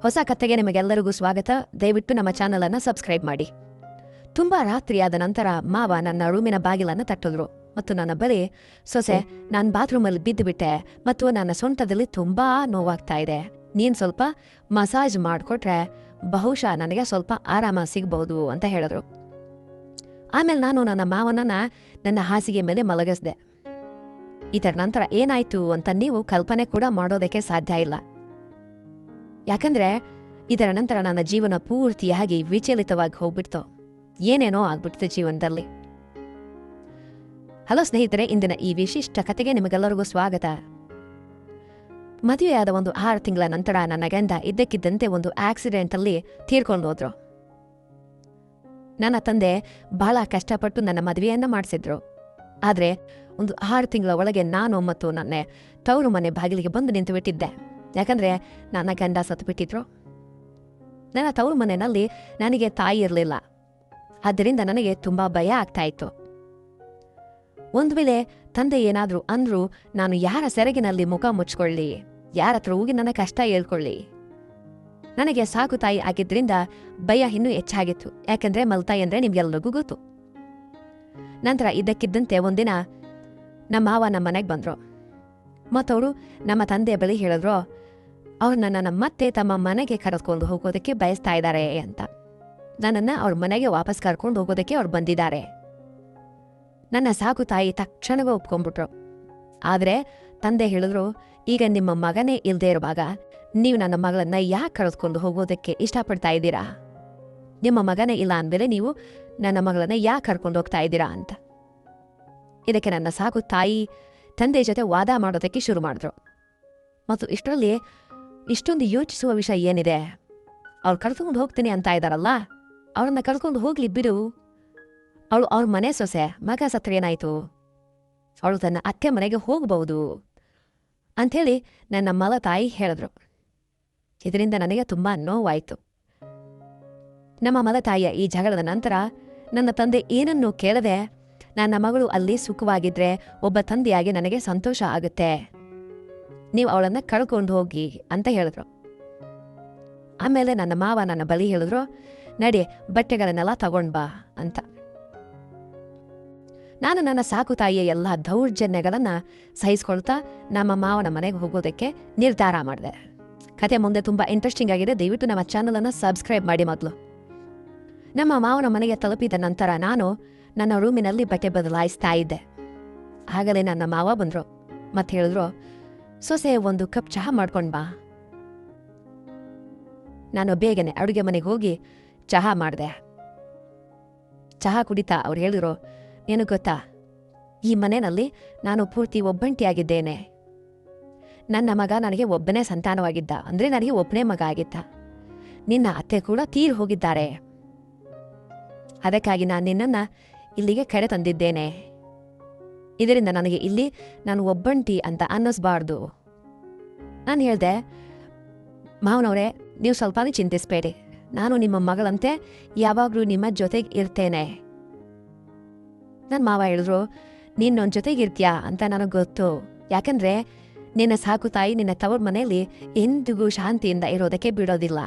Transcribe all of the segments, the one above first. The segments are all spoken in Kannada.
ಹೊಸ ಕಥೆಗೆ ನಿಮಗೆಲ್ಲರಿಗೂ ಸ್ವಾಗತ. ದಯವಿಟ್ಟು ನಮ್ಮ ಚಾನಲ್ ಅನ್ನು ಸಬ್ಸ್ಕ್ರೈಬ್ ಮಾಡಿ. ತುಂಬಾ ರಾತ್ರಿಯಾದ ನಂತರ ಮಾವ ನನ್ನ ರೂಮಿನ ಬಾಗಿಲನ್ನು ತಟ್ಟಿದ್ರು ಮತ್ತು ನನ್ನ ಬಳಿ, ಸೊಸೆ, ನಾನು ಬಾತ್ರೂಮಲ್ಲಿ ಬಿದ್ದುಬಿಟ್ಟೆ ಮತ್ತು ನನ್ನ ಸೊಂಟದಲ್ಲಿ ತುಂಬಾ ನೋವಾಗ್ತಾ ಇದೆ. ನೀನು ಸ್ವಲ್ಪ ಮಸಾಜ್ ಮಾಡಿಕೊಟ್ರೆ ಬಹುಶಃ ನನಗೆ ಸ್ವಲ್ಪ ಆರಾಮ ಸಿಗ್ಬಹುದು ಅಂತ ಹೇಳಿದ್ರು. ಆಮೇಲೆ ನಾನು ನನ್ನ ಮಾವನನ್ನ ನನ್ನ ಹಾಸಿಗೆ ಮೇಲೆ ಮಲಗಿಸ್ದೆ. ಇದರ ನಂತರ ಏನಾಯ್ತು ಅಂತ ನೀವು ಕಲ್ಪನೆ ಕೂಡ ಮಾಡೋದಕ್ಕೆ ಸಾಧ್ಯ ಇಲ್ಲ. ಯಾಕಂದ್ರೆ ಇದರ ನಂತರ ನನ್ನ ಜೀವನ ಪೂರ್ತಿಯಾಗಿ ವಿಚಲಿತವಾಗಿ ಹೋಗ್ಬಿಡ್ತು. ಏನೇನೋ ಆಗ್ಬಿಡ್ತು ಜೀವನದಲ್ಲಿ. ಹಲೋ ಸ್ನೇಹಿತರೆ, ಇಂದಿನ ಈ ವಿಶಿಷ್ಟ ಕಥೆಗೆ ನಿಮಗೆಲ್ಲರಿಗೂ ಸ್ವಾಗತ. ಮದುವೆಯಾದ 6 ತಿಂಗಳ ನಂತರ ನನ್ನ ಗಂಡ ಇದ್ದಕ್ಕಿದ್ದಂತೆ ಒಂದು ಆಕ್ಸಿಡೆಂಟ್ ಅಲ್ಲಿ ತೀರ್ಕೊಂಡು ಹೋದ್ರು. ನನ್ನ ತಂದೆ ಬಹಳ ಕಷ್ಟಪಟ್ಟು ನನ್ನ ಮದುವೆಯನ್ನ ಮಾಡಿಸಿದ್ರು. ಆದ್ರೆ 6 ತಿಂಗಳ ಒಳಗೆ ನಾನು ಮತ್ತು ನನ್ನ ತವರು ಮನೆ ಬಾಗಿಲಿಗೆ ಬಂದು ನಿಂತು ಬಿಟ್ಟಿದ್ದೆ. ಯಾಕಂದ್ರೆ ನನ್ನ ಗಂಡ ಸತ್ತು ಬಿಟ್ಟಿದ್ರು. ನನ್ನ ತವರು ಮನೆಯಲ್ಲಿ ನನಗೆ ತಾಯಿ ಇರಲಿಲ್ಲ. ಆದ್ದರಿಂದ ನನಗೆ ತುಂಬಾ ಭಯ ಆಗ್ತಾ ಇತ್ತು. ಒಂದು ವೇಳೆ ತಂದೆ ಏನಾದ್ರೂ ಅಂದ್ರೂ ನಾನು ಯಾರ ಸೆರಗಿನಲ್ಲಿ ಮುಖ ಮುಚ್ಕೊಳ್ಳಿ, ಯಾರ ಹತ್ರ ಹೋಗಿ ನನ್ನ ಕಷ್ಟ ಹೇಳ್ಕೊಳ್ಳಿ. ನನಗೆ ಸಾಕು ತಾಯಿ ಆಗಿದ್ರಿಂದ ಭಯ ಇನ್ನೂ ಹೆಚ್ಚಾಗಿತ್ತು. ಯಾಕಂದ್ರೆ ಮಲ್ತಾಯಿ ಅಂದ್ರೆ ನಿಮ್ಗೆಲ್ಲರಿಗೂ ಗೊತ್ತು. ನಂತರ ಇದ್ದಕ್ಕಿದ್ದಂತೆ ಒಂದಿನ ನಮ್ಮ ಮಾವ ನಮ್ಮ ಮನೆಗೆ ಬಂದ್ರು. ಮತ್ತವರು ನಮ್ಮ ತಂದೆಯ ಬಳಿ ಹೇಳಿದ್ರು, ಅವ್ರು ನನ್ನನ್ನು ಮತ್ತೆ ತಮ್ಮ ಮನೆಗೆ ಕರೆದುಕೊಂಡು ಹೋಗೋದಕ್ಕೆ ಬಯಸ್ತಾ ಇದ್ದಾರೆ ಅಂತ. ನನ್ನನ್ನು ಅವ್ರ ಮನೆಗೆ ವಾಪಸ್ ಕರ್ಕೊಂಡು ಹೋಗೋದಕ್ಕೆ ಅವ್ರು ಬಂದಿದ್ದಾರೆ. ನನ್ನ ಸಾಕು ತಾಯಿ ತಕ್ಷಣವೇ ಒಪ್ಕೊಂಡ್ಬಿಟ್ರು. ಆದರೆ ತಂದೆ ಹೇಳಿದ್ರು, ಈಗ ನಿಮ್ಮ ಮಗನೇ ಇಲ್ಲದೆ ಇರುವಾಗ ನೀವು ನನ್ನ ಮಗಳನ್ನ ಯಾಕೆ ಕರೆದುಕೊಂಡು ಹೋಗೋದಕ್ಕೆ ಇಷ್ಟಪಡ್ತಾ ಇದ್ದೀರಾ? ನಿಮ್ಮ ಮಗನೇ ಇಲ್ಲ ಅಂದಮೇಲೆ ನೀವು ನನ್ನ ಮಗಳನ್ನ ಯಾಕೆ ಕರ್ಕೊಂಡು ಹೋಗ್ತಾ ಇದ್ದೀರಾ ಅಂತ. ಇದಕ್ಕೆ ನನ್ನ ಸಾಕು ತಾಯಿ ತಂದೆ ಜೊತೆ ವಾದ ಮಾಡೋದಕ್ಕೆ ಶುರು ಮಾಡಿದ್ರು. ಮತ್ತು ಇಷ್ಟರಲ್ಲಿ ಇಷ್ಟೊಂದು ಯೋಚಿಸುವ ವಿಷಯ ಏನಿದೆ? ಅವ್ರು ಕರ್ಕೊಂಡು ಹೋಗ್ತೀನಿ ಅಂತ ಇದ್ದಾರಲ್ಲ, ಅವ್ರನ್ನ ಕರ್ಕೊಂಡು ಹೋಗ್ಲಿ ಬಿಡು. ಅವಳು ಅವ್ರ ಮನೆ ಸೊಸೆ, ಮಗ ಸತ್ರ ಏನಾಯ್ತು? ಅವಳು ತನ್ನ ಅತ್ತೆ ಮನೆಗೆ ಹೋಗಬಹುದು ಅಂಥೇಳಿ ನನ್ನ ಮಲ ತಾಯಿ ಹೇಳಿದ್ರು. ಇದರಿಂದ ನನಗೆ ತುಂಬಾ ನೋವಾಯಿತು. ನಮ್ಮ ಮಲ ತಾಯಿಯ ಈ ಜಗಳದ ನಂತರ ನನ್ನ ತಂದೆ ಏನನ್ನೂ ಕೇಳದೆ, ನನ್ನ ಮಗಳು ಅಲ್ಲಿ ಸುಖವಾಗಿದ್ರೆ ಒಬ್ಬ ತಂದೆಯಾಗಿ ನನಗೆ ಸಂತೋಷ ಆಗುತ್ತೆ, ನೀವು ಅವಳನ್ನ ಕಳ್ಕೊಂಡು ಹೋಗಿ ಅಂತ ಹೇಳಿದ್ರು. ಆಮೇಲೆ ನನ್ನ ಮಾವ ನನ್ನ ಬಳಿ ಹೇಳಿದ್ರು, ನಡಿ ಬಟ್ಟೆಗಳನ್ನೆಲ್ಲ ತಗೊಂಡ್ ಬಾ ಅಂತ. ನಾನು ನನ್ನ ಸಾಕು ತಾಯಿಯ ಎಲ್ಲ ದೌರ್ಜನ್ಯಗಳನ್ನ ಸಹಿಸ್ಕೊಳ್ತಾ ನಮ್ಮ ಮಾವನ ಮನೆಗೆ ಹೋಗೋದಕ್ಕೆ ನಿರ್ಧಾರ ಮಾಡಿದೆ. ಕತೆ ಮುಂದೆ ತುಂಬಾ ಇಂಟ್ರೆಸ್ಟಿಂಗ್ ಆಗಿದೆ. ದಯವಿಟ್ಟು ನಮ್ಮ ಚಾನಲ್ ಅನ್ನ ಸಬ್ಸ್ಕ್ರೈಬ್ ಮಾಡಿ. ಮೊದಲು ನಮ್ಮ ಮಾವನ ಮನೆಗೆ ತಲುಪಿದ ನಂತರ ನಾನು ನನ್ನ ರೂಮಿನಲ್ಲಿ ಬಟ್ಟೆ ಬದಲಾಯಿಸ್ತಾ ಇದ್ದೆ. ಆಗಲೇ ನನ್ನ ಮಾವ ಬಂದ್ರು ಮತ್ತೆ ಹೇಳಿದ್ರು, ಸೊಸೆ, 1 ಕಪ್ ಚಹಾ ಮಾಡ್ಕೊಂಡ್ ಬಾ. ನಾನು ಬೇಗನೆ ಅಡುಗೆ ಮನೆಗೆ ಹೋಗಿ ಚಹಾ ಮಾಡಿದೆ. ಚಹಾ ಕುಡಿತಾ ಅವ್ರು ಹೇಳಿದ್ರು, ಏನು ಗೊತ್ತಾ, ಈ ಮನೆಯಲ್ಲಿ ನಾನು ಪೂರ್ತಿ ಒಬ್ಬಂಟಿಯಾಗಿದ್ದೇನೆ. ನನ್ನ ಮಗ ನನಗೆ ಒಬ್ಬನೇ ಸಂತಾನವಾಗಿದ್ದ, ಅಂದ್ರೆ ನನಗೆ ಒಬ್ಬನೇ ಮಗ ಆಗಿದ್ದ. ನಿನ್ನ ಅತ್ತೆ ಕೂಡ ತೀರ್ ಹೋಗಿದ್ದಾರೆ. ಅದಕ್ಕಾಗಿ ನಾನು ನಿನ್ನನ್ನ ಇಲ್ಲಿಗೆ ಕರೆ ತಂದಿದ್ದೇನೆ. ಇದರಿಂದ ನನಗೆ ಇಲ್ಲಿ ನಾನು ಒಬ್ಬಂಟಿ ಅಂತ ಅನ್ನಿಸ್ಬಾರ್ದು. ನಾನು ಹೇಳ್ದೆ, ಮಾವನವ್ರೆ, ನೀವು ಸ್ವಲ್ಪ ಚಿಂತಿಸ್ಬೇಡಿ, ನಾನು ನಿಮ್ಮ ಮಗಳಂತೆ ಯಾವಾಗಲೂ ನಿಮ್ಮ ಜೊತೆಗೆ ಇರ್ತೇನೆ. ನನ್ನ ಮಾವ ಹೇಳಿದ್ರು, ನೀನು ನನ್ನ ಜೊತೆಗೆ ಇರ್ತೀಯಾ ಅಂತ ನನಗೆ ಗೊತ್ತು. ಯಾಕಂದ್ರೆ ನಿನ್ನ ಸಾಕು ತಾಯಿ ನಿನ್ನ ತವರ ಮನೆಯಲ್ಲಿ ಎಂದಿಗೂ ಶಾಂತಿಯಿಂದ ಇರೋದಕ್ಕೆ ಬಿಡೋದಿಲ್ಲ.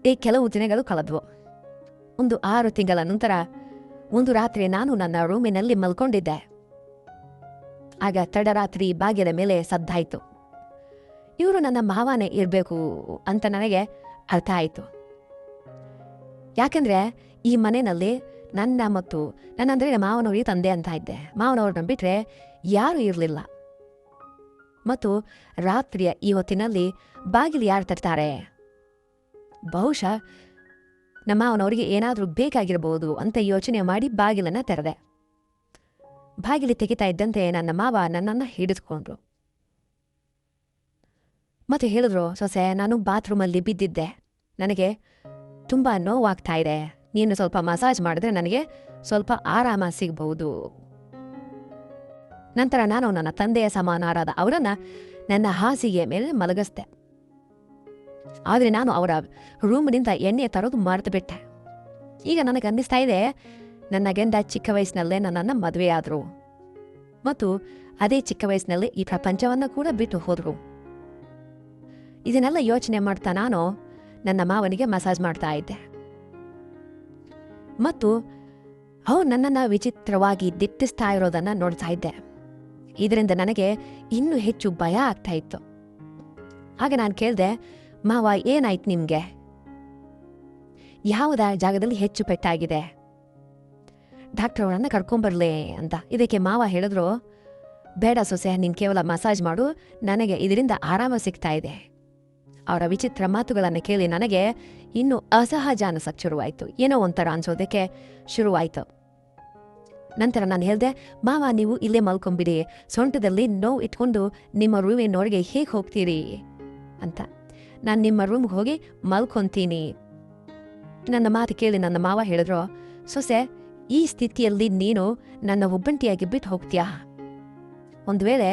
ಈ ಕೆಲವು ದಿನಗಳು ಕಳೆದ್ವು. 6 ತಿಂಗಳ ನಂತರ ಒಂದು ರಾತ್ರಿ ನಾನು ನನ್ನ ರೂಮಿನಲ್ಲಿ ಮಲ್ಕೊಂಡಿದ್ದೆ. ಆಗ ತಡರಾತ್ರಿ ಬಾಗಿಲ ಮೇಲೆ ಸದ್ದಾಯಿತು. ಇವರು ನನ್ನ ಮಾವನೇ ಇರಬೇಕು ಅಂತ ನನಗೆ ಅರ್ಥ ಆಯಿತು. ಯಾಕಂದ್ರೆ ಈ ಮನೆಯಲ್ಲಿ ನನ್ನ ಮತ್ತು ನನ್ನಂದ್ರೆ ಮಾವನವ್ರಿಗೆ ತಂದೆ ಅಂತ ಇದ್ದೆ. ಮಾವನವ್ರನ್ನ ಬಿಟ್ರೆ ಯಾರೂ ಇರಲಿಲ್ಲ. ಮತ್ತು ರಾತ್ರಿಯ ಈ ಹೊತ್ತಿನಲ್ಲಿ ಬಾಗಿಲು ಯಾರು ತರ್ತಾರೆ? ಬಹುಶಃ ನಮ್ಮ ಮಾವನವರಿಗೆ ಏನಾದರೂ ಬೇಕಾಗಿರಬಹುದು ಅಂತ ಯೋಚನೆ ಮಾಡಿ ಬಾಗಿಲನ್ನ ತೆರೆದೆ. ಬಾಗಿಲು ತೆಗಿತಾ ಇದ್ದಂತೆ ನನ್ನ ಮಾವ ನನ್ನನ್ನು ಹಿಡಿದುಕೊಂಡ್ರು ಮತ್ತೆ ಹೇಳಿದ್ರು, ಸೊಸೆ, ನಾನು ಬಾತ್ರೂಮಲ್ಲಿ ಬಿದ್ದಿದ್ದೆ, ನನಗೆ ತುಂಬಾ ನೋವಾಗ್ತಾ ಇದೆ, ನೀನು ಸ್ವಲ್ಪ ಮಸಾಜ್ ಮಾಡಿದ್ರೆ ನನಗೆ ಸ್ವಲ್ಪ ಆರಾಮ ಸಿಗಬಹುದು. ನಂತರ ನಾನು ನನ್ನ ತಂದೆಯ ಸಮಾನರಾದ ಅವರನ್ನ ನನ್ನ ಹಾಸಿಗೆಯ ಮೇಲೆ ಮಲಗಿಸ್ದೆ. ಆದರೆ ನಾನು ಅವರ ರೂಮ್ನಿಂದ ಎಣ್ಣೆ ತರೋದು ಮರೆತು ಬಿಟ್ಟೆ. ಈಗ ನನಗೆ ಅನ್ನಿಸ್ತಾ ಇದೆ, ನನ್ನ ಗಂಡ ಚಿಕ್ಕ ವಯಸ್ಸಿನಲ್ಲೇ ನನ್ನನ್ನು ಮದುವೆಯಾದರು ಮತ್ತು ಅದೇ ಚಿಕ್ಕ ವಯಸ್ಸಿನಲ್ಲಿ ಈ ಪ್ರಪಂಚವನ್ನು ಕೂಡ ಬಿಟ್ಟು ಹೋದರು. ಇದನ್ನೆಲ್ಲ ಯೋಚನೆ ಮಾಡ್ತಾ ನಾನು ನನ್ನ ಮಾವನಿಗೆ ಮಸಾಜ್ ಮಾಡ್ತಾ ಇದ್ದೆ. ಮತ್ತು ಅವ್ರು ನನ್ನನ್ನು ವಿಚಿತ್ರವಾಗಿ ದಿಟ್ಟಿಸ್ತಾ ಇರೋದನ್ನು ನೋಡ್ತಾ ಇದ್ದೆ. ಇದರಿಂದ ನನಗೆ ಇನ್ನೂ ಹೆಚ್ಚು ಭಯ ಆಗ್ತಾ ಇತ್ತು. ಆಗ ನಾನು ಕೇಳಿದೆ, ಮಾವ ಏನಾಯ್ತು ನಿಮಗೆ? ಯಾವುದ ಜಾಗದಲ್ಲಿ ಹೆಚ್ಚು ಪೆಟ್ಟಾಗಿದೆ? ಡಾಕ್ಟರ್ ಅವರನ್ನು ಕರ್ಕೊಂಬರ್ಲಿ ಅಂತ. ಇದಕ್ಕೆ ಮಾವ ಹೇಳಿದ್ರು, ಬೇಡ ಸೊಸೆ, ನೀನು ಕೇವಲ ಮಸಾಜ್ ಮಾಡು, ನನಗೆ ಇದರಿಂದ ಆರಾಮ ಸಿಗ್ತಾ ಇದೆ. ಅವರ ವಿಚಿತ್ರ ಮಾತುಗಳನ್ನು ಕೇಳಿ ನನಗೆ ಇನ್ನೂ ಅಸಹಜ ಅನಿಸಕ್ಕೆ ಶುರುವಾಯಿತು. ಏನೋ ಒಂಥರ ಅನ್ಸೋದಕ್ಕೆ ಶುರುವಾಯಿತು. ನಂತರ ನಾನು ಹೇಳಿದೆ, ಮಾವ ನೀವು ಇಲ್ಲೇ ಮಲ್ಕೊಂಬಿಡಿ, ಸೊಂಟದಲ್ಲಿ ನೋವು ಇಟ್ಕೊಂಡು ನಿಮ್ಮ ರೂಮಿನೊಳಗೆ ಹೇಗೆ ಹೋಗ್ತೀರಿ ಅಂತ. ನಾನು ನಿಮ್ಮ ರೂಮ್ಗೆ ಹೋಗಿ ಮಲ್ಕೊಂತೀನಿ. ನನ್ನ ಮಾತು ಕೇಳಿ ನನ್ನ ಮಾವ ಹೇಳಿದ್ರು, ಸೊಸೆ, ಈ ಸ್ಥಿತಿಯಲ್ಲಿ ನೀನು ನನ್ನ ಒಬ್ಬಂಟಿಯಾಗಿ ಬಿಟ್ಟು ಹೋಗ್ತೀಯಾ? ಒಂದು ವೇಳೆ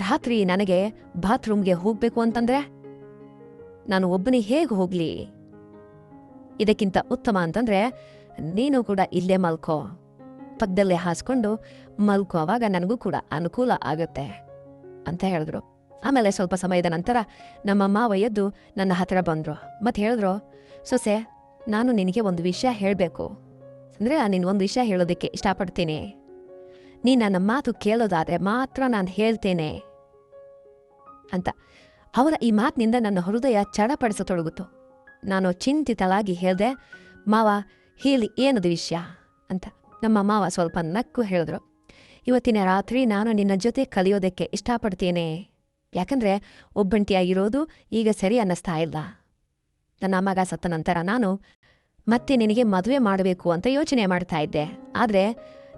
ರಾತ್ರಿ ನನಗೆ ಬಾತ್ರೂಮ್ಗೆ ಹೋಗಬೇಕು ಅಂತಂದ್ರೆ ನಾನು ಒಬ್ಬನೇ ಹೇಗೆ ಹೋಗ್ಲಿ? ಇದಕ್ಕಿಂತ ಉತ್ತಮ ಅಂತಂದ್ರೆ ನೀನು ಕೂಡ ಇಲ್ಲೇ ಮಲ್ಕೋ, ಪಕ್ಕದಲ್ಲೇ ಹಾಸ್ಕೊಂಡು ಮಲ್ಕೋ, ಆವಾಗ ನನಗೂ ಕೂಡ ಅನುಕೂಲ ಆಗುತ್ತೆ ಅಂತ ಹೇಳಿದ್ರು. ಆಮೇಲೆ ಸ್ವಲ್ಪ ಸಮಯದ ನಂತರ ನಮ್ಮ ಮಾವ ಎದ್ದು ನನ್ನ ಹತ್ರ ಬಂದರು ಮತ್ತು ಹೇಳಿದ್ರು, ಸೊಸೆ, ನಾನು ನಿನಗೆ ಒಂದು ವಿಷಯ ಹೇಳಬೇಕು. ಅಂದರೆ ನೀನು ಒಂದು ವಿಷಯ ಹೇಳೋದಕ್ಕೆ ಇಷ್ಟಪಡ್ತೀನಿ. ನೀನು ನನ್ನ ಮಾತು ಕೇಳೋದಾದರೆ ಮಾತ್ರ ನಾನು ಹೇಳ್ತೇನೆ ಅಂತ. ಅವರ ಈ ಮಾತಿನಿಂದ ನನ್ನ ಹೃದಯ ಚಡಪಡಿಸತೊಡಗಿತು. ನಾನು ಚಿಂತಿತಳಾಗಿ ಹೇಳಿದೆ, ಮಾವ ಹೇಳಿ ಏನದು ವಿಷಯ ಅಂತ. ನಮ್ಮ ಮಾವ ಸ್ವಲ್ಪ ನಕ್ಕು ಹೇಳಿದ್ರು, ಇವತ್ತಿನ ರಾತ್ರಿ ನಾನು ನಿನ್ನ ಜೊತೆ ಕಲಿಯೋದಕ್ಕೆ ಇಷ್ಟಪಡ್ತೇನೆ. ಯಾಕಂದರೆ ಒಬ್ಬಂಟಿಯಾಗಿರೋದು ಈಗ ಸರಿ ಅನ್ನಿಸ್ತಾ ಇಲ್ಲ. ನನ್ನ ಮಗ ಸತ್ತ ನಂತರ ನಾನು ಮತ್ತೆ ನಿನಗೆ ಮದುವೆ ಮಾಡಬೇಕು ಅಂತ ಯೋಚನೆ ಮಾಡ್ತಾ ಇದ್ದೆ. ಆದರೆ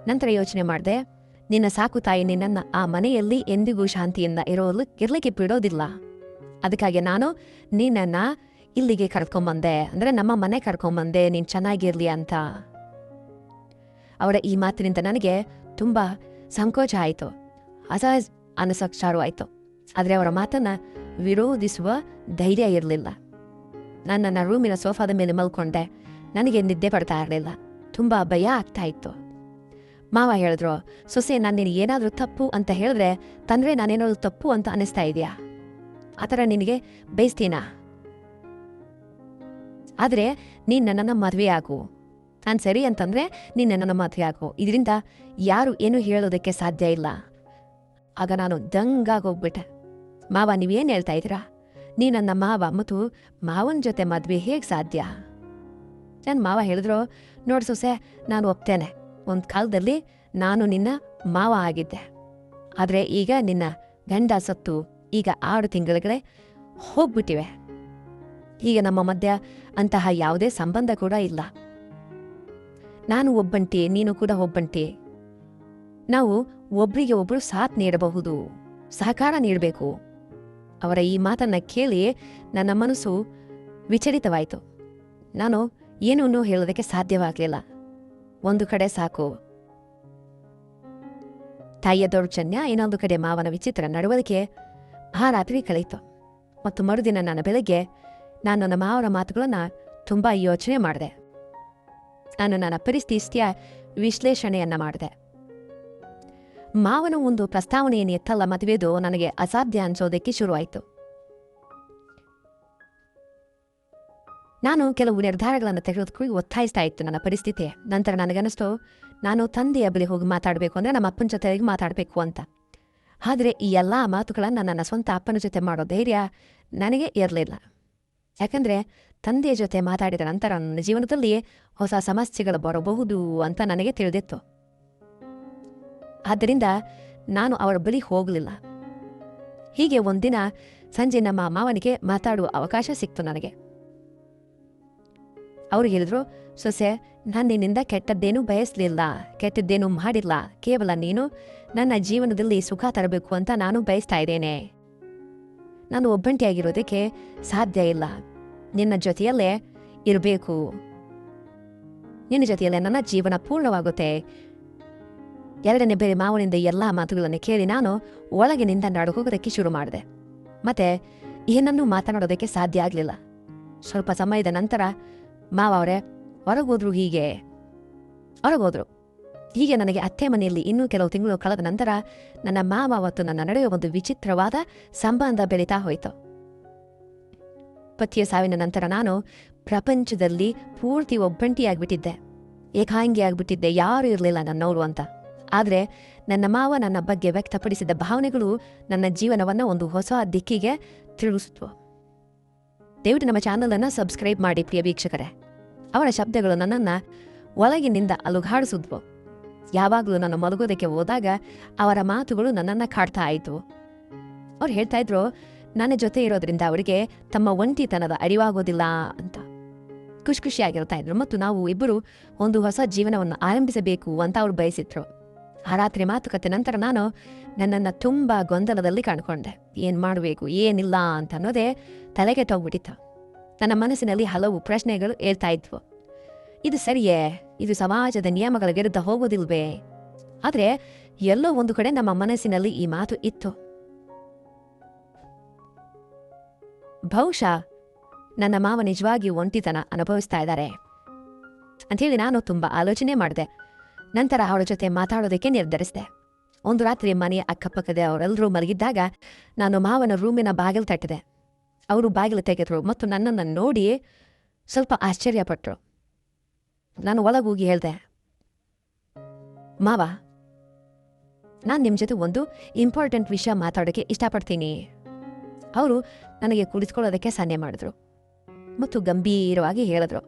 ನಂತರ ಯೋಚನೆ ಮಾಡಿದೆ, ನಿನ್ನ ಸಾಕು ತಾಯಿ ನಿನ್ನನ್ನು ಆ ಮನೆಯಲ್ಲಿ ಎಂದಿಗೂ ಶಾಂತಿಯಿಂದ ಇರಲಿಕ್ಕೆ ಬಿಡೋದಿಲ್ಲ. ಅದಕ್ಕಾಗಿ ನಾನು ನಿನ್ನನ್ನು ಇಲ್ಲಿಗೆ ಕರ್ಕೊಂಬಂದೆ, ಅಂದರೆ ನಮ್ಮ ಮನೆ ಕರ್ಕೊಂಬಂದೆ, ನೀನು ಚೆನ್ನಾಗಿರ್ಲಿ ಅಂತ. ಅವರ ಈ ಮಾತಿನಿಂದ ನನಗೆ ತುಂಬ ಸಂಕೋಚ ಆಯಿತು, ಅಸಹಜ ಅನಿಸೋಕ್ಕೆ ಶುರುವಾಯಿತು. ಆದರೆ ಅವರ ಮಾತನ್ನು ವಿರೋಧಿಸುವ ಧೈರ್ಯ ಇರಲಿಲ್ಲ. ನನ್ನ ರೂಮಿನ ಸೋಫಾದ ಮೇಲೆ ಮಲ್ಕೊಂಡೆ. ನನಗೆ ನಿದ್ದೆ ಬರ್ತಾ ಇರಲಿಲ್ಲ, ತುಂಬ ಭಯ ಆಗ್ತಾ ಇತ್ತು. ಮಾವ ಹೇಳಿದ್ರು, ಸೊಸೆ, ನಾನು ನಿನಗೆ ಏನಾದರೂ ತಪ್ಪು ಅಂತ ಹೇಳಿದ್ರೆ ತಂದ್ರೆ ನಾನೇನಾದ್ರು ತಪ್ಪು ಅಂತ ಅನ್ನಿಸ್ತಾ ಇದೆಯಾ? ಆ ಥರ ನಿನಗೆ ಬಯಸ್ತೀನಾ? ಆದರೆ ನೀನು ನನ್ನನ್ನು ಮದುವೆ ಆಗು. ನಾನು ಸರಿ ಅಂತಂದರೆ ನೀನು ನನ್ನನ್ನು ಮದುವೆ ಆಗು. ಇದರಿಂದ ಯಾರು ಏನೂ ಹೇಳೋದಕ್ಕೆ ಸಾಧ್ಯ ಇಲ್ಲ. ಆಗ ನಾನು ದಂಗಾಗೋಗ್ಬಿಟ್ಟೆ. ಮಾವ, ನೀವೇನು ಹೇಳ್ತಾ ಇದ್ದೀರಾ? ನೀ ನನ್ನ ಮಾವ ಮತ್ತು ಮಾವನ ಜೊತೆ ಮದುವೆ ಹೇಗೆ ಸಾಧ್ಯ? ನನ್ನ ಮಾವ ಹೇಳಿದ್ರು, ನೋಡು ಸೊಸೆ, ನಾನು ಒಪ್ತೇನೆ. ಒಂದು ಕಾಲದಲ್ಲಿ ನಾನು ನಿನ್ನ ಮಾವ ಆಗಿದ್ದೆ. ಆದರೆ ಈಗ ನಿನ್ನ ಗಂಡ ಸತ್ತು ಈಗ 6 ತಿಂಗಳುಗಳೇ ಹೋಗ್ಬಿಟ್ಟಿವೆ. ಈಗ ನಮ್ಮ ಮಧ್ಯ ಅಂತಹ ಯಾವುದೇ ಸಂಬಂಧ ಕೂಡ ಇಲ್ಲ. ನಾನು ಒಬ್ಬಂಟಿ, ನೀನು ಕೂಡ ಒಬ್ಬಂಟಿ. ನಾವು ಒಬ್ರಿಗೆ ಒಬ್ಬರು ಸಾಥ್ ನೀಡಬಹುದು, ಸಹಕಾರ ನೀಡಬೇಕು. ಅವರ ಈ ಮಾತನ್ನು ಕೇಳಿ ನನ್ನ ಮನಸ್ಸು ವಿಚಲಿತವಾಯಿತು. ನಾನು ಏನೂ ಹೇಳೋದಕ್ಕೆ ಸಾಧ್ಯವಾಗಲಿಲ್ಲ. ಒಂದು ಕಡೆ ಸಾಕು ತಾಯಿಯ ದೌರ್ಜನ್ಯ, ಇನ್ನೊಂದು ಕಡೆ ಮಾವನ ವಿಚಿತ್ರ ನಡವಳಿಕೆ ಆ ರಾತ್ರಿ ಕಳೆಯಿತು. ಮತ್ತು ಮರುದಿನ ನನ್ನ ಬೆಳಗ್ಗೆ ನಾನು ನನ್ನ ಮಾವನ ಮಾತುಗಳನ್ನು ತುಂಬ ಯೋಚನೆ ಮಾಡಿದೆ. ನಾನು ನನ್ನ ಪರಿಸ್ಥಿತಿಯ ವಿಶ್ಲೇಷಣೆಯನ್ನು ಮಾಡಿದೆ. ಮಾವನ ಒಂದು ಪ್ರಸ್ತಾವನೆಯನ್ನು ಎತ್ತಲ್ಲ ಮದುವೆದು ನನಗೆ ಅಸಾಧ್ಯ ಅನಿಸೋದಕ್ಕೆ ಶುರುವಾಯಿತು. ನಾನು ಕೆಲವು ನಿರ್ಧಾರಗಳನ್ನು ತೆಗೆದುಕೊಂಡು ಒತ್ತಾಯಿಸ್ತಾ ಇತ್ತು ನನ್ನ ಪರಿಸ್ಥಿತಿ. ನಂತರ ನನಗನ್ನಿಸ್ತು, ನಾನು ತಂದೆಯ ಬಳಿ ಹೋಗಿ ಮಾತಾಡಬೇಕು ಅಂದರೆ ನಮ್ಮ ಅಪ್ಪನ ಜೊತೆಗೆ ಮಾತಾಡಬೇಕು ಅಂತ. ಆದರೆ ಈ ಎಲ್ಲ ಮಾತುಗಳನ್ನು ನನ್ನ ಸ್ವಂತ ಅಪ್ಪನ ಜೊತೆ ಮಾಡೋ ಧೈರ್ಯ ನನಗೆ ಇರಲಿಲ್ಲ. ಯಾಕಂದರೆ ತಂದೆಯ ಜೊತೆ ಮಾತಾಡಿದ ನಂತರ ನನ್ನ ಜೀವನದಲ್ಲಿ ಹೊಸ ಸಮಸ್ಯೆಗಳು ಬರಬಹುದು ಅಂತ ನನಗೆ ತಿಳಿದಿತ್ತು. ಆದ್ದರಿಂದ ನಾನು ಅವರ ಬಳಿ ಹೋಗಲಿಲ್ಲ. ಹೀಗೆ ಒಂದಿನ ಸಂಜೆ ನಮ್ಮ ಮಾವನಿಗೆ ಮಾತಾಡುವ ಅವಕಾಶ ಸಿಕ್ತು ನನಗೆ. ಅವರು ಹೇಳಿದ್ರು, ಸೊಸೆ, ನಾನು ನಿನ್ನಿಂದ ಕೆಟ್ಟದ್ದೇನೂ ಬಯಸಲಿಲ್ಲ, ಕೆಟ್ಟದ್ದೇನೂ ಮಾಡಿಲ್ಲ. ಕೇವಲ ನೀನು ನನ್ನ ಜೀವನದಲ್ಲಿ ಸುಖ ತರಬೇಕು ಅಂತ ನಾನು ಬಯಸ್ತಾ ಇದ್ದೇನೆ. ನಾನು ಒಬ್ಬಂಟಿಯಾಗಿರೋದಕ್ಕೆ ಸಾಧ್ಯ ಇಲ್ಲ. ನಿನ್ನ ಜೊತೆಯಲ್ಲೇ ಇರಬೇಕು. ನಿನ್ನ ಜೊತೆಯಲ್ಲೇ ನನ್ನ ಜೀವನ ಪೂರ್ಣವಾಗುತ್ತೆ. ಎರಡನೇ ಬೇರೆ ಮಾವನಿಂದ ಎಲ್ಲ ಮಾತುಗಳನ್ನು ಕೇಳಿ ನಾನು ಒಳಗಿನಿಂದ ನಡ್ಕೋಗೋದಕ್ಕೆ ಶುರು ಮಾಡಿದೆ. ಮತ್ತೆ ಏನನ್ನೂ ಮಾತನಾಡೋದಕ್ಕೆ ಸಾಧ್ಯ ಆಗಲಿಲ್ಲ. ಸ್ವಲ್ಪ ಸಮಯದ ನಂತರ ಮಾವ ಅವರೇ ಹೊರಗೋದ್ರು. ಹೊರಗೋದ್ರು. ಹೀಗೆ ನನಗೆ ಅತ್ತೆ ಮನೆಯಲ್ಲಿ ಇನ್ನೂ ಕೆಲವು ತಿಂಗಳು ಕಳೆದ ನಂತರ ನನ್ನ ಮಾವ ಮತ್ತು ನನ್ನ ನಡುವೆ ಒಂದು ವಿಚಿತ್ರವಾದ ಸಂಬಂಧ ಬೆಳೀತಾ ಹೋಯಿತು. ಪತಿಯ ಸಾವಿನ ನಂತರ ನಾನು ಪ್ರಪಂಚದಲ್ಲಿ ಪೂರ್ತಿ ಒಬ್ಬಂಟಿಯಾಗ್ಬಿಟ್ಟಿದ್ದೆ, ಏಕಾಂಗಿ ಆಗ್ಬಿಟ್ಟಿದ್ದೆ. ಯಾರೂ ಇರಲಿಲ್ಲ ನನ್ನವರು ಅಂತ. ಆದರೆ ನನ್ನ ಮಾವ ನನ್ನ ಬಗ್ಗೆ ವ್ಯಕ್ತಪಡಿಸಿದ ಭಾವನೆಗಳು ನನ್ನ ಜೀವನವನ್ನು ಒಂದು ಹೊಸ ದಿಕ್ಕಿಗೆ ತಿರುಗಿಸಿದ್ವು. ದಯವಿಟ್ಟು ನಮ್ಮ ಚಾನಲನ್ನು ಸಬ್ಸ್ಕ್ರೈಬ್ ಮಾಡಿ ಪ್ರಿಯ ವೀಕ್ಷಕರೇ. ಅವರ ಶಬ್ದಗಳು ನನ್ನನ್ನು ಒಳಗಿನಿಂದ ಅಲುಗಾಡಿಸಿದ್ವು. ಯಾವಾಗಲೂ ನಾನು ಮಲಗೋದಕ್ಕೆ ಹೋದಾಗ ಅವರ ಮಾತುಗಳು ನನ್ನನ್ನು ಕಾಡ್ತಾ ಆಯಿತು. ಅವ್ರು ಹೇಳ್ತಾ ಇದ್ರು, ನನ್ನ ಜೊತೆ ಇರೋದ್ರಿಂದ ಅವರಿಗೆ ತಮ್ಮ ಒಂಟಿತನದ ಅರಿವಾಗೋದಿಲ್ಲ ಅಂತ. ಖುಷಿಯಾಗಿರ್ತಾ ಇದ್ರು ಮತ್ತು ನಾವು ಇಬ್ಬರು ಒಂದು ಹೊಸ ಜೀವನವನ್ನು ಆರಂಭಿಸಬೇಕು ಅಂತ ಅವ್ರು ಬಯಸಿದ್ರು. ಆ ರಾತ್ರಿ ಮಾತುಕತೆ ನಂತರ ನಾನು ನನ್ನನ್ನು ತುಂಬ ಗೊಂದಲದಲ್ಲಿ ಕಾಣ್ಕೊಂಡೆ. ಏನು ಮಾಡಬೇಕು ಏನಿಲ್ಲ ಅಂತ ಅನ್ನೋದೇ ತಲೆಗೆ ಹೋಗ್ಬಿಟ್ಟಿತ್ತು. ನನ್ನ ಮನಸ್ಸಿನಲ್ಲಿ ಹಲವು ಪ್ರಶ್ನೆಗಳು ಏಳ್ತಾ ಇದ್ವು. ಇದು ಸರಿಯೇ? ಇದು ಸಮಾಜದ ನಿಯಮಗಳ ವಿರುದ್ಧ ಹೋಗೋದಿಲ್ವೇ? ಆದರೆ ಎಲ್ಲೋ ಒಂದು ಕಡೆ ನಮ್ಮ ಮನಸ್ಸಿನಲ್ಲಿ ಈ ಮಾತು ಇತ್ತು. ಬಹುಶಃ ನನ್ನ ಮಾವ ನಿಜವಾಗಿ ಒಂಟಿತನ ಅನುಭವಿಸ್ತಾ ಇದ್ದಾರೆ ಅಂಥೇಳಿ ನಾನು ತುಂಬ ಆಲೋಚನೆ ಮಾಡಿದೆ. ನಂತರ ಅವಳ ಜೊತೆ ಮಾತಾಡೋದಕ್ಕೆ ನಿರ್ಧರಿಸಿದೆ. ಒಂದು ರಾತ್ರಿ ಮನೆಯ ಅಕ್ಕಪಕ್ಕದ ಅವರೆಲ್ಲರೂ ಮಲಗಿದ್ದಾಗ ನಾನು ಮಾವನ ರೂಮಿನ ಬಾಗಿಲು ತಟ್ಟಿದೆ. ಅವರು ಬಾಗಿಲು ತೆಗೆದರು ಮತ್ತು ನನ್ನನ್ನು ನೋಡಿ ಸ್ವಲ್ಪ ಆಶ್ಚರ್ಯಪಟ್ಟರು. ನಾನು ಒಳಗೋಗಿ ಹೇಳಿದೆ, ಮಾವ, ನಾನು ನಿಮ್ಮ ಜೊತೆ ಒಂದು ಇಂಪಾರ್ಟೆಂಟ್ ವಿಷಯ ಮಾತಾಡೋಕ್ಕೆ ಇಷ್ಟಪಡ್ತೀನಿ. ಅವರು ನನಗೆ ಕುಳಿತುಕೊಳ್ಳೋದಕ್ಕೆ ಸನ್ನೆ ಮಾಡಿದ್ರು ಮತ್ತು ಗಂಭೀರವಾಗಿ ಹೇಳಿದ್ರು,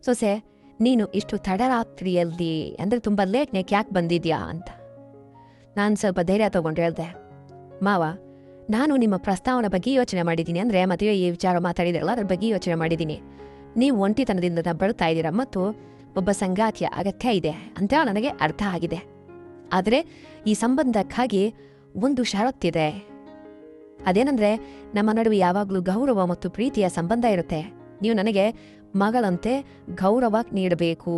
ಸೊಸೆ, ನೀನು ಇಷ್ಟು ತಡರಾತ್ರಿಯಲ್ಲಿ ಅಂದರೆ ತುಂಬ ಲೇಟ್ನೇಕ್ ಯಾಕೆ ಬಂದಿದ್ಯಾ ಅಂತ. ನಾನು ಸ್ವಲ್ಪ ಧೈರ್ಯ ತಗೊಂಡು ಹೇಳಿದೆ, ಮಾವ, ನಾನು ನಿಮ್ಮ ಪ್ರಸ್ತಾವನೆ ಬಗ್ಗೆ ಯೋಚನೆ ಮಾಡಿದ್ದೀನಿ. ಅಂದರೆ ಮದುವೆ ಈ ವಿಚಾರ ಮಾತಾಡಿದ್ರಲ್ಲ, ಅದ್ರ ಬಗ್ಗೆ ಯೋಚನೆ ಮಾಡಿದ್ದೀನಿ. ನೀವು ಒಂಟಿತನದಿಂದ ಬರುತ್ತಾ ಇದ್ದೀರಾ ಮತ್ತು ಒಬ್ಬ ಸಂಗಾತಿಯ ಅಗತ್ಯ ಇದೆ ಅಂತ ನನಗೆ ಅರ್ಥ ಆಗಿದೆ. ಆದರೆ ಈ ಸಂಬಂಧಕ್ಕಾಗಿ ಒಂದು ಷರತ್ತಿದೆ. ಅದೇನೆಂದರೆ, ನಮ್ಮ ನಡುವೆ ಯಾವಾಗಲೂ ಗೌರವ ಮತ್ತು ಪ್ರೀತಿಯ ಸಂಬಂಧ ಇರುತ್ತೆ. ನೀವು ನನಗೆ ಮಗಳಂತೆ ಗೌರವ ನೀಡಬೇಕು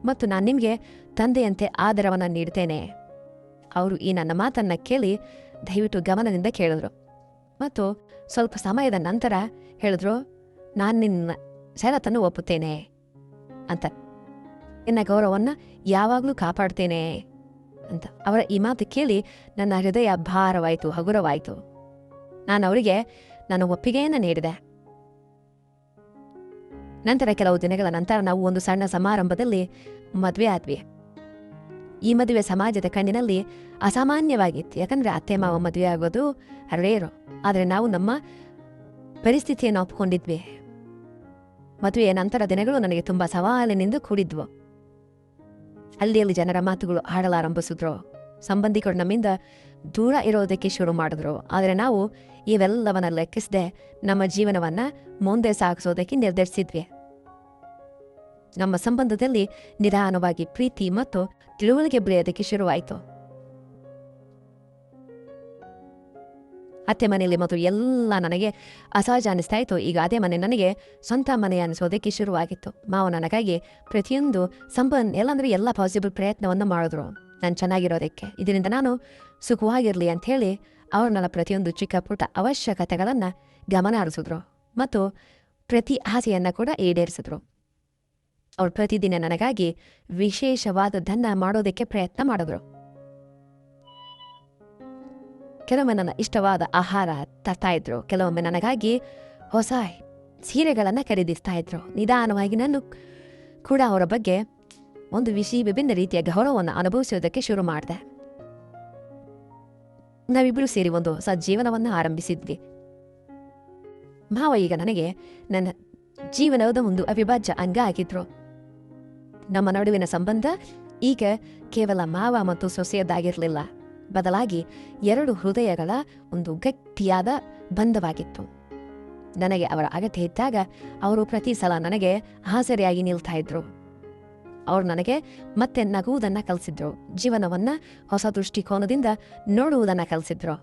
ಮತ್ತು ನಾನು ನಿಮಗೆ ತಂದೆಯಂತೆ ಆದರವನ್ನು ನೀಡ್ತೇನೆ. ಅವರು ಈ ನನ್ನ ಮಾತನ್ನು ಕೇಳಿ ದಯವಿಟ್ಟು ಗಮನದಿಂದ ಕೇಳಿದ್ರು ಮತ್ತು ಸ್ವಲ್ಪ ಸಮಯದ ನಂತರ ಹೇಳಿದ್ರು, ನಾನು ನಿನ್ನ ಷರತ್ತನ್ನು ಒಪ್ಪುತ್ತೇನೆ ಅಂತ, ನಿನ್ನ ಗೌರವವನ್ನು ಯಾವಾಗಲೂ ಕಾಪಾಡ್ತೇನೆ ಅಂತ. ಅವರ ಈ ಮಾತು ಕೇಳಿ ನನ್ನ ಹೃದಯ ಭಾರವಾಯಿತು, ಹಗುರವಾಯಿತು. ನಾನು ಅವರಿಗೆ ನನ್ನ ಒಪ್ಪಿಗೆಯನ್ನು ನೀಡಿದೆ. ನಂತರ ಕೆಲವು ದಿನಗಳ ನಂತರ ನಾವು ಒಂದು ಸಣ್ಣ ಸಮಾರಂಭದಲ್ಲಿ ಮದುವೆ ಆದ್ವಿ. ಈ ಮದುವೆ ಸಮಾಜದ ಕಣ್ಣಿನಲ್ಲಿ ಅಸಾಮಾನ್ಯವಾಗಿತ್ತು. ಯಾಕಂದರೆ ಅತ್ತೆ ಮಾವ ಮದುವೆ ಆಗೋದು ರೇರು. ಆದರೆ ನಾವು ನಮ್ಮ ಪರಿಸ್ಥಿತಿಯನ್ನು ಒಪ್ಕೊಂಡಿದ್ವಿ. ಮದುವೆಯ ನಂತರ ದಿನಗಳು ನನಗೆ ತುಂಬ ಸವಾಲಿನಿಂದ ಕೂಡಿದ್ವು. ಅಲ್ಲಿ ಜನರ ಮಾತುಗಳು ಆಡಲಾರಂಭಿಸಿದ್ರು. ಸಂಬಂಧಿಕರು ನಮ್ಮಿಂದ ದೂರ ಇರೋದಕ್ಕೆ ಶುರು ಮಾಡಿದ್ರು. ಆದರೆ ನಾವು ಇವೆಲ್ಲವನ್ನ ಲೆಕ್ಕಿಸದೆ ನಮ್ಮ ಜೀವನವನ್ನು ಮುಂದೆ ಸಾಗಿಸೋದಕ್ಕೆ ನಿರ್ಧರಿಸಿದ್ವಿ. ನಮ್ಮ ಸಂಬಂಧದಲ್ಲಿ ನಿಧಾನವಾಗಿ ಪ್ರೀತಿ ಮತ್ತು ತಿಳುವಳಿಕೆ ಬೆಳೆಯೋದಕ್ಕೆ ಶುರುವಾಯಿತು. ಅತ್ತೆ ಮನೆಯಲ್ಲಿ ಮತ್ತು ಎಲ್ಲ ನನಗೆ ಅಸಹಜ ಅನ್ನಿಸ್ತಾ ಇತ್ತು. ಈಗ ಅದೇ ಮನೆ ನನಗೆ ಸ್ವಂತ ಮನೆ ಅನಿಸೋದಕ್ಕೆ ಶುರುವಾಗಿತ್ತು. ಮಾವು ನನಗಾಗಿ ಪ್ರತಿಯೊಂದು ಎಲ್ಲಂದ್ರೆ ಎಲ್ಲ ಪಾಸಿಬಲ್ ಪ್ರಯತ್ನವನ್ನು ಮಾಡಿದ್ರು ನಾನು ಚೆನ್ನಾಗಿರೋದಕ್ಕೆ. ಇದರಿಂದ ನಾನು ಸುಖವಾಗಿರಲಿ ಅಂಥೇಳಿ ಅವರು ನನ್ನ ಪ್ರತಿಯೊಂದು ಚಿಕ್ಕ ಪುಟ್ಟ ಅವಶ್ಯಕತೆಗಳನ್ನು ಗಮನ ಹರಿಸಿದ್ರು ಮತ್ತು ಪ್ರತಿ ಆಸೆಯನ್ನು ಕೂಡ ಈಡೇರಿಸಿದ್ರು. ಅವ್ರು ಪ್ರತಿದಿನ ನನಗಾಗಿ ವಿಶೇಷವಾದದ್ದನ್ನು ಮಾಡೋದಕ್ಕೆ ಪ್ರಯತ್ನ ಮಾಡಿದ್ರು. ಕೆಲವೊಮ್ಮೆ ನನ್ನ ಇಷ್ಟವಾದ ಆಹಾರ ತರ್ತಾ ಇದ್ರು. ಕೆಲವೊಮ್ಮೆ ನನಗಾಗಿ ಹೊಸ ಸೀರೆಗಳನ್ನು ಖರೀದಿಸ್ತಾ ಇದ್ರು. ನಿಧಾನವಾಗಿ ನಾನು ಕೂಡ ಅವರ ಬಗ್ಗೆ ಒಂದು ವಿಭಿನ್ನ ರೀತಿಯ ಗೌರವವನ್ನು ಅನುಭವಿಸೋದಕ್ಕೆ ಶುರು ಮಾಡಿದೆ. ನಾವಿಬ್ಬರು ಸೇರಿ ಒಂದು ಹೊಸ ಜೀವನವನ್ನು ಆರಂಭಿಸಿದ್ವಿ. ಮಾವ ಈಗ ನನಗೆ ನನ್ನ ಜೀವನದ ಒಂದು ಅವಿಭಾಜ್ಯ ಅಂಗ ಆಗಿದ್ರು. ನಮ್ಮ ನಡುವಿನ ಸಂಬಂಧ ಈಗ ಕೇವಲ ಮಾವ ಮತ್ತು ಸೊಸೆಯದ್ದಾಗಿರಲಿಲ್ಲ, ಬದಲಾಗಿ ಎರಡು ಹೃದಯಗಳ ಒಂದು ಗಟ್ಟಿಯಾದ ಬಂಧವಾಗಿತ್ತು. ನನಗೆ ಅವರ ಅಗತ್ಯ ಇದ್ದಾಗ ಅವರು ಪ್ರತಿ ಸಲ ನನಗೆ ಹಾಸರಿಯಾಗಿ ನಿಲ್ತಾ ಇದ್ರು. ಅವರು ನನಗೆ ಮತ್ತೆ ನಗುವುದನ್ನು ಕಲಿಸಿದ್ರು. ಜೀವನವನ್ನು ಹೊಸ ದೃಷ್ಟಿಕೋನದಿಂದ ನೋಡುವುದನ್ನು ಕಲಿಸಿದ್ರು.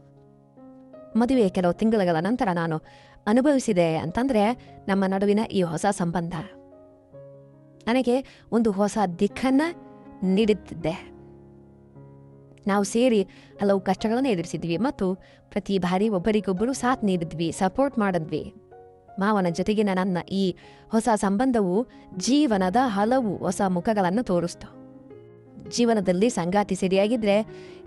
ಮದುವೆಯ ಕೆಲವು ತಿಂಗಳುಗಳ ನಂತರ ನಾನು ಅನುಭವಿಸಿದೆ ಅಂತಂದರೆ ನಮ್ಮ ನಡುವಿನ ಈ ಹೊಸ ಸಂಬಂಧ ನನಗೆ ಒಂದು ಹೊಸ ದಿಕ್ಕನ್ನು ನೀಡುತ್ತಿದ್ದೆ. ನಾವು ಸೇರಿ ಹಲವು ಕಷ್ಟಗಳನ್ನು ಎದುರಿಸಿದ್ವಿ ಮತ್ತು ಪ್ರತಿ ಬಾರಿ ಒಬ್ಬರಿಗೊಬ್ಬರು ಸಾಥ್ ನೀಡಿದ್ವಿ, ಸಪೋರ್ಟ್ ಮಾಡಿದ್ವಿ. ಮಾವನ ಜೊತೆಗಿನ ನನ್ನ ಈ ಹೊಸ ಸಂಬಂಧವು ಜೀವನದ ಹಲವು ಹೊಸ ಮುಖಗಳನ್ನು ತೋರಿಸ್ತು. ಜೀವನದಲ್ಲಿ ಸಂಗಾತಿ ಸರಿಯಾಗಿದ್ದರೆ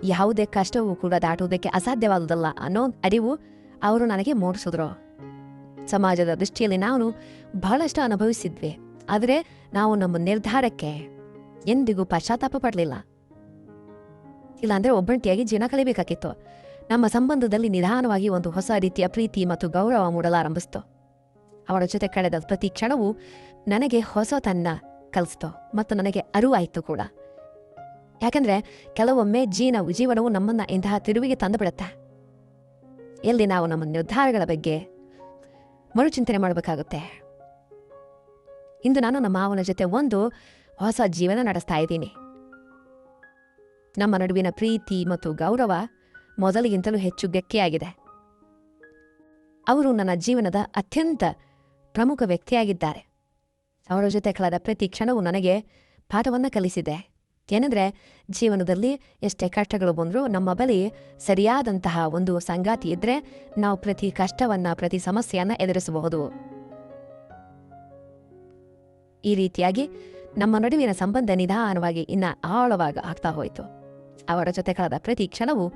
ಯಾವುದೇ ಕಷ್ಟವೂ ಕೂಡ ದಾಟುವುದಕ್ಕೆ ಅಸಾಧ್ಯವಾದುದಲ್ಲ ಅನ್ನೋ ಅರಿವು ಅವರು ನನಗೆ ಮೂಡಿಸಿದ್ರು. ಸಮಾಜದ ದೃಷ್ಟಿಯಲ್ಲಿ ನಾವು ಬಹಳಷ್ಟು ಅನುಭವಿಸಿದ್ವಿ. ಆದರೆ ನಾವು ನಮ್ಮ ನಿರ್ಧಾರಕ್ಕೆ ಎಂದಿಗೂ ಪಶ್ಚಾತ್ತಾಪ ಪಡಲಿಲ್ಲ. ಇಲ್ಲಾಂದರೆ ಒಬ್ಬಂಟಿಯಾಗಿ ಜೀವನ ಕಲಿಬೇಕಾಗಿತ್ತು. ನಮ್ಮ ಸಂಬಂಧದಲ್ಲಿ ನಿಧಾನವಾಗಿ ಒಂದು ಹೊಸ ರೀತಿಯ ಪ್ರೀತಿ ಮತ್ತು ಗೌರವ ಮೂಡಲಾರಂಭಿಸ್ತು. ಅವರ ಜೊತೆ ಕಳೆದ ಪ್ರತಿ ಕ್ಷಣವೂ ನನಗೆ ಹೊಸತನ್ನ ಕಲಿಸ್ತು ಮತ್ತು ನನಗೆ ಅರಿವಾಯಿತು ಕೂಡ. ಯಾಕಂದರೆ ಕೆಲವೊಮ್ಮೆ ಜೀವನವು ನಮ್ಮನ್ನು ಇಂತಹ ತಿರುವಿಗೆ ತಂದುಬಿಡುತ್ತೆ, ಎಲ್ಲಿ ನಾವು ನಮ್ಮ ನಿರ್ಧಾರಗಳ ಬಗ್ಗೆ ಮರುಚಿಂತನೆ ಮಾಡಬೇಕಾಗುತ್ತೆ. ಇಂದು ನಾನು ನಮ್ಮ ಮಾವನ ಜೊತೆ ಒಂದು ಹೊಸ ಜೀವನ ನಡೆಸ್ತಾ ಇದ್ದೀನಿ. ನಮ್ಮ ನಡುವಿನ ಪ್ರೀತಿ ಮತ್ತು ಗೌರವ ಮೊದಲಿಗಿಂತಲೂ ಹೆಚ್ಚು ಗಟ್ಟಿಯಾಗಿದೆ. ಅವರು ನನ್ನ ಜೀವನದ ಅತ್ಯಂತ ಪ್ರಮುಖ ವ್ಯಕ್ತಿಯಾಗಿದ್ದಾರೆ. ಅವರ ಜೊತೆ ಕಳೆದ ಪ್ರತಿ ಕ್ಷಣವೂ ನನಗೆ ಪಾಠವನ್ನು ಕಲಿಸಿದೆ. ಏನೆಂದರೆ, ಜೀವನದಲ್ಲಿ ಎಷ್ಟೇ ಕಷ್ಟಗಳು ಬಂದರೂ ನಮ್ಮ ಬಳಿ ಸರಿಯಾದಂತಹ ಒಂದು ಸಂಗಾತಿ ಇದ್ದರೆ ನಾವು ಪ್ರತಿ ಕಷ್ಟವನ್ನು, ಪ್ರತಿ ಸಮಸ್ಯೆಯನ್ನು ಎದುರಿಸಬಹುದು. ಈ ರೀತಿಯಾಗಿ ನಮ್ಮ ನಡುವಿನ ಸಂಬಂಧ ನಿಧಾನವಾಗಿ ಆಳವಾಗಿ ಆಗ್ತಾ ಹೋಯಿತು. ಅವರ ಜೊತೆ ಕಳೆದ ಪ್ರತಿ ಕ್ಷಣವೂ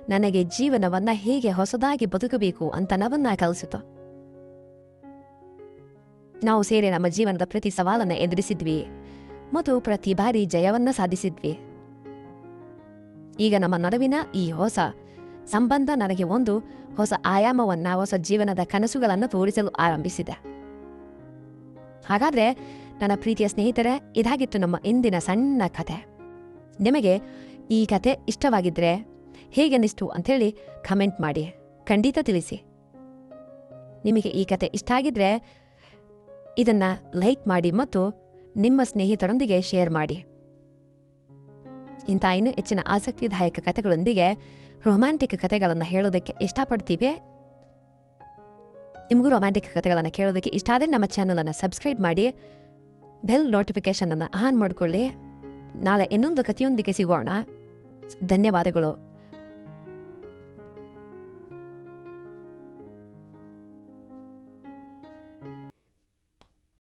ನನಗೆ ಜೀವನವನ್ನು ಹೇಗೆ ಹೊಸದಾಗಿ ಬದುಕಬೇಕು ಅಂತ ನವನ್ನ ಕಲಿಸಿತು. ನಾವು ಸೇರಿ ನಮ್ಮ ಜೀವನದ ಪ್ರತಿ ಸವಾಲನ್ನು ಎದುರಿಸಿದ್ವಿ ಮತ್ತು ಪ್ರತಿ ಬಾರಿ ಜಯವನ್ನು ಸಾಧಿಸಿದ್ವಿ. ಈಗ ನಮ್ಮ ನಡುವಿನ ಈ ಹೊಸ ಸಂಬಂಧ ನನಗೆ ಒಂದು ಹೊಸ ಆಯಾಮವನ್ನು, ಹೊಸ ಜೀವನದ ಕನಸುಗಳನ್ನು ತೋರಿಸಲು ಆರಂಭಿಸಿದೆ. ಹಾಗಾದರೆ ನನ್ನ ಪ್ರೀತಿಯ ಸ್ನೇಹಿತರೆ, ಇದಾಗಿತ್ತು ನಮ್ಮ ಇಂದಿನ ಸಣ್ಣ ಕತೆ. ನಿಮಗೆ ಈ ಕತೆ ಇಷ್ಟವಾಗಿದ್ದರೆ ಹೇಗನ್ನಿಸ್ತು ಅಂಥೇಳಿ ಕಮೆಂಟ್ ಮಾಡಿ, ಖಂಡಿತ ತಿಳಿಸಿ. ನಿಮಗೆ ಈ ಕತೆ ಇಷ್ಟ ಆಗಿದ್ರೆ ಇದನ್ನು ಲೈಕ್ ಮಾಡಿ ಮತ್ತು ನಿಮ್ಮ ಸ್ನೇಹಿತರೊಂದಿಗೆ ಶೇರ್ ಮಾಡಿ. ಇಂಥ ಇನ್ನೂ ಹೆಚ್ಚಿನ ಆಸಕ್ತಿದಾಯಕ ಕಥೆಗಳೊಂದಿಗೆ ರೊಮ್ಯಾಂಟಿಕ್ ಕಥೆಗಳನ್ನು ಹೇಳೋದಕ್ಕೆ ಇಷ್ಟಪಡ್ತೀವಿ. ನಿಮಗೂ ರೊಮ್ಯಾಂಟಿಕ್ ಕಥೆಗಳನ್ನು ಕೇಳೋದಕ್ಕೆ ಇಷ್ಟ ಆದರೆ ನಮ್ಮ ಚಾನಲನ್ನು ಸಬ್ಸ್ಕ್ರೈಬ್ ಮಾಡಿ, ಬೆಲ್ ನೋಟಿಫಿಕೇಷನನ್ನು ಆನ್ ಮಾಡಿಕೊಳ್ಳಿ. ನಾಳೆ ಇನ್ನೊಂದು ಕಥೆಯೊಂದಿಗೆ ಸಿಗೋಣ. ಧನ್ಯವಾದಗಳು.